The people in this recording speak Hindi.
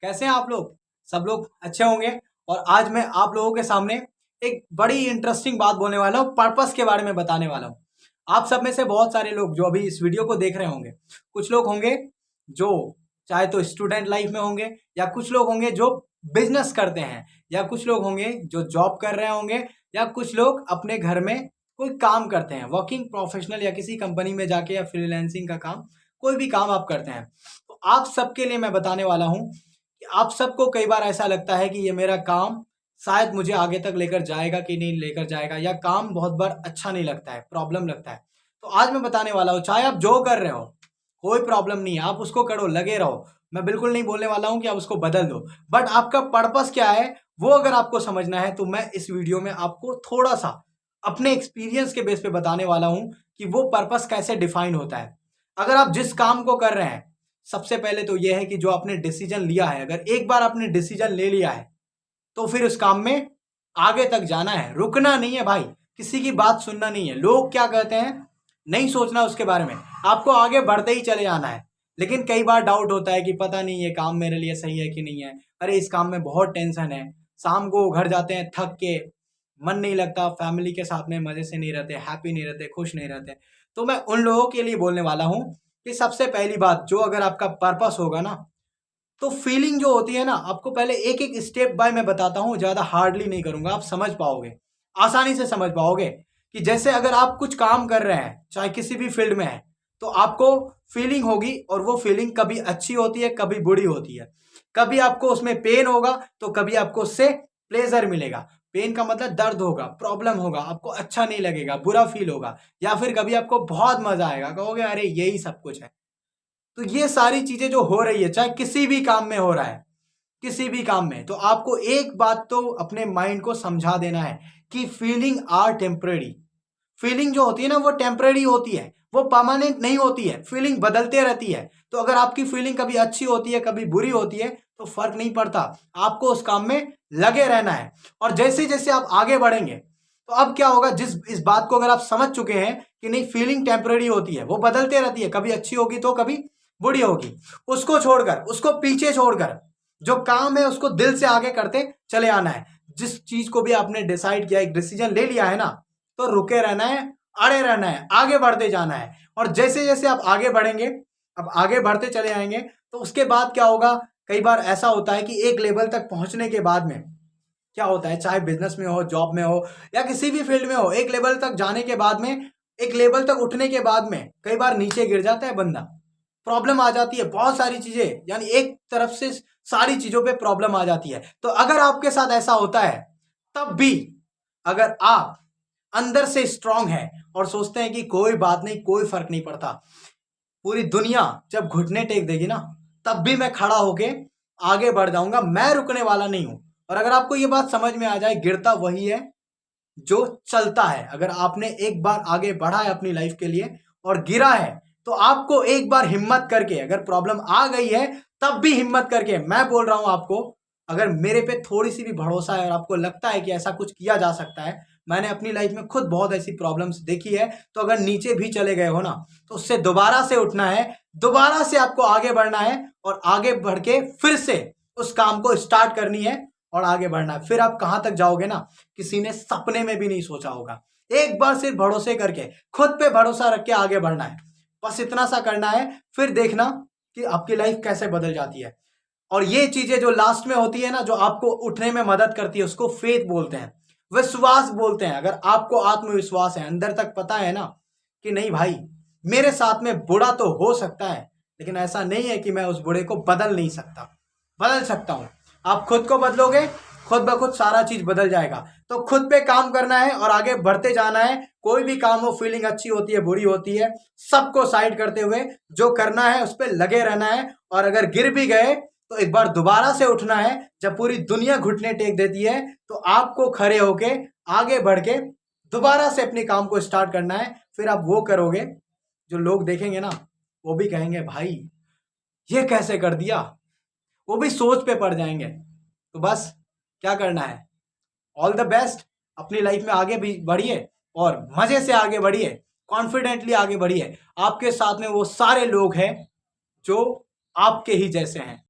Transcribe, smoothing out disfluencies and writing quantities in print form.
कैसे हैं आप लोग? सब लोग अच्छे होंगे। और आज मैं आप लोगों के सामने एक बड़ी इंटरेस्टिंग बात बोलने वाला हूँ, पर्पस के बारे में बताने वाला हूँ। आप सब में से बहुत सारे लोग जो अभी इस वीडियो को देख रहे होंगे, कुछ लोग होंगे जो चाहे तो स्टूडेंट लाइफ में होंगे, या कुछ लोग होंगे जो बिजनेस करते हैं, या कुछ लोग होंगे जो जॉब कर रहे होंगे, या कुछ लोग अपने घर में कोई काम करते हैं, वर्किंग प्रोफेशनल या किसी कंपनी में जाके, या फ्रीलांसिंग का काम, कोई भी काम आप करते हैं। तो आप सबके लिए मैं बताने वाला हूं कि आप सबको कई बार ऐसा लगता है कि ये मेरा काम शायद मुझे आगे तक लेकर जाएगा कि नहीं लेकर जाएगा, या काम बहुत बार अच्छा नहीं लगता है, प्रॉब्लम लगता है। तो आज मैं बताने वाला हूं, चाहे आप जो कर रहे हो कोई प्रॉब्लम नहीं है, आप उसको करो, लगे रहो। मैं बिल्कुल नहीं बोलने वाला हूं कि आप उसको बदल दो, बट आपका पर्पस क्या है वो अगर आपको समझना है तो मैं इस वीडियो में आपको थोड़ा सा अपने एक्सपीरियंस के बेस पे बताने वाला हूं कि वो पर्पस कैसे डिफाइन होता है। अगर आप जिस काम को कर रहे हैं, सबसे पहले तो यह है कि जो आपने डिसीजन लिया है, अगर एक बार आपने डिसीजन ले लिया है तो फिर उस काम में आगे तक जाना है, रुकना नहीं है भाई, किसी की बात सुनना नहीं है। लोग क्या कहते हैं नहीं सोचना उसके बारे में, आपको आगे बढ़ते ही चले जाना है। लेकिन कई बार डाउट होता है कि पता नहीं ये काम मेरे लिए सही है कि नहीं है, अरे इस काम में बहुत टेंशन है, शाम को घर जाते हैं थक के, मन नहीं लगता, फैमिली के साथ में मजे से नहीं रहते, हैप्पी नहीं रहते, खुश नहीं रहते। तो मैं उन लोगों के लिए बोलने वाला हूं कि सबसे पहली बात, जो अगर आपका पर्पस होगा ना, तो फीलिंग जो होती है ना, आपको पहले एक एक स्टेप बाय मैं बताता हूँ, ज्यादा हार्डली नहीं करूंगा, आप समझ पाओगे, आसानी से समझ पाओगे। कि जैसे अगर आप कुछ काम कर रहे हैं, चाहे किसी भी फील्ड में है, तो आपको फीलिंग होगी, और वो फीलिंग कभी अच्छी होती है, कभी बुरी होती है। कभी आपको उसमें पेन होगा, तो कभी आपको उससे प्लेजर मिलेगा। पेन का मतलब दर्द होगा, प्रॉब्लम होगा, आपको अच्छा नहीं लगेगा, बुरा फील होगा, या फिर कभी आपको बहुत मजा आएगा, कहोगे अरे यही सब कुछ है। तो ये सारी चीजें जो हो रही है, चाहे किसी भी काम में हो रहा है, किसी भी काम में, तो आपको एक बात तो अपने माइंड को समझा देना है कि फीलिंग आर टेम्परेरी। फीलिंग जो होती है ना वो टेम्परेरी होती है, वो परमानेंट नहीं होती है, फीलिंग बदलते रहती है। तो अगर आपकी फीलिंग कभी अच्छी होती है, कभी बुरी होती है, तो फर्क नहीं पड़ता, आपको उस काम में लगे रहना है। और जैसे जैसे आप आगे बढ़ेंगे, तो अब क्या होगा, जिस इस बात को अगर आप समझ चुके हैं कि नहीं फीलिंग टेम्परेरी होती है, वो बदलते रहती है, कभी अच्छी होगी तो कभी बुरी होगी, उसको छोड़कर, उसको पीछे छोड़कर जो काम है उसको दिल से आगे करते चले आना है। जिस चीज को भी आपने डिसाइड किया, एक डिसीजन ले लिया है ना, तो रुके रहना है, अड़े रहना है, आगे बढ़ते जाना है। और जैसे जैसे आप आगे बढ़ेंगे, अब आगे बढ़ते चले आएंगे, तो उसके बाद क्या होगा, कई बार ऐसा होता है कि एक लेवल तक पहुंचने के बाद में क्या होता है, चाहे बिजनेस में हो, जॉब में हो, या किसी भी फील्ड में हो, एक लेवल तक जाने के बाद में, एक लेवल तक उठने के बाद में कई बार नीचे गिर जाता है बंदा, प्रॉब्लम आ जाती है, बहुत सारी चीजें, यानी एक तरफ से सारी चीजों पे प्रॉब्लम आ जाती है। तो अगर आपके साथ ऐसा होता है, तब भी अगर आप अंदर से स्ट्रांग है और सोचते हैं कि कोई बात नहीं, कोई फर्क नहीं पड़ता, पूरी दुनिया जब घुटने टेक देगी ना, तब भी मैं खड़ा होके आगे बढ़ जाऊंगा, मैं रुकने वाला नहीं हूं। और अगर आपको ये बात समझ में आ जाए, गिरता वही है जो चलता है। अगर आपने एक बार आगे बढ़ा है अपनी लाइफ के लिए और गिरा है, तो आपको एक बार हिम्मत करके, अगर प्रॉब्लम आ गई है तब भी हिम्मत करके, मैं बोल रहा हूं आपको, अगर मेरे पे थोड़ी सी भी भरोसा है और आपको लगता है कि ऐसा कुछ किया जा सकता है, मैंने अपनी लाइफ में खुद बहुत ऐसी प्रॉब्लम्स देखी है, तो अगर नीचे भी चले गए हो ना, तो उससे दोबारा से उठना है, दोबारा से आपको आगे बढ़ना है, और आगे बढ़ के फिर से उस काम को स्टार्ट करनी है और आगे बढ़ना है। फिर आप कहां तक जाओगे ना, किसी ने सपने में भी नहीं सोचा होगा। एक बार सिर्फ भरोसे करके, खुद पे भरोसा रख के आगे बढ़ना है, बस इतना सा करना है, फिर देखना कि आपकी लाइफ कैसे बदल जाती है। और ये चीजें जो लास्ट में होती है ना, जो आपको उठने में मदद करती है, उसको फेथ बोलते हैं, विश्वास बोलते हैं। अगर आपको आत्मविश्वास है, अंदर तक पता है ना कि नहीं भाई, मेरे साथ में बुरा तो हो सकता है, लेकिन ऐसा नहीं है कि मैं उस बुरे को बदल नहीं सकता, बदल सकता हूं। आप खुद को बदलोगे, खुद ब खुद सारा चीज बदल जाएगा। तो खुद पे काम करना है और आगे बढ़ते जाना है। कोई भी काम हो, फीलिंग अच्छी होती है, बुरी होती है, सबको साइड करते हुए जो करना है उस पर लगे रहना है। और अगर गिर भी गए तो एक बार दोबारा से उठना है। जब पूरी दुनिया घुटने टेक देती है, तो आपको खड़े होके आगे बढ़ के दोबारा से अपने काम को स्टार्ट करना है। फिर आप वो करोगे, जो लोग देखेंगे ना, वो भी कहेंगे भाई ये कैसे कर दिया, वो भी सोच पे पड़ जाएंगे। तो बस क्या करना है, ऑल द बेस्ट, अपनी लाइफ में आगे भी बढ़िए और मजे से आगे बढ़िए, कॉन्फिडेंटली आगे बढ़िए। आपके साथ में वो सारे लोग हैं जो आपके ही जैसे हैं।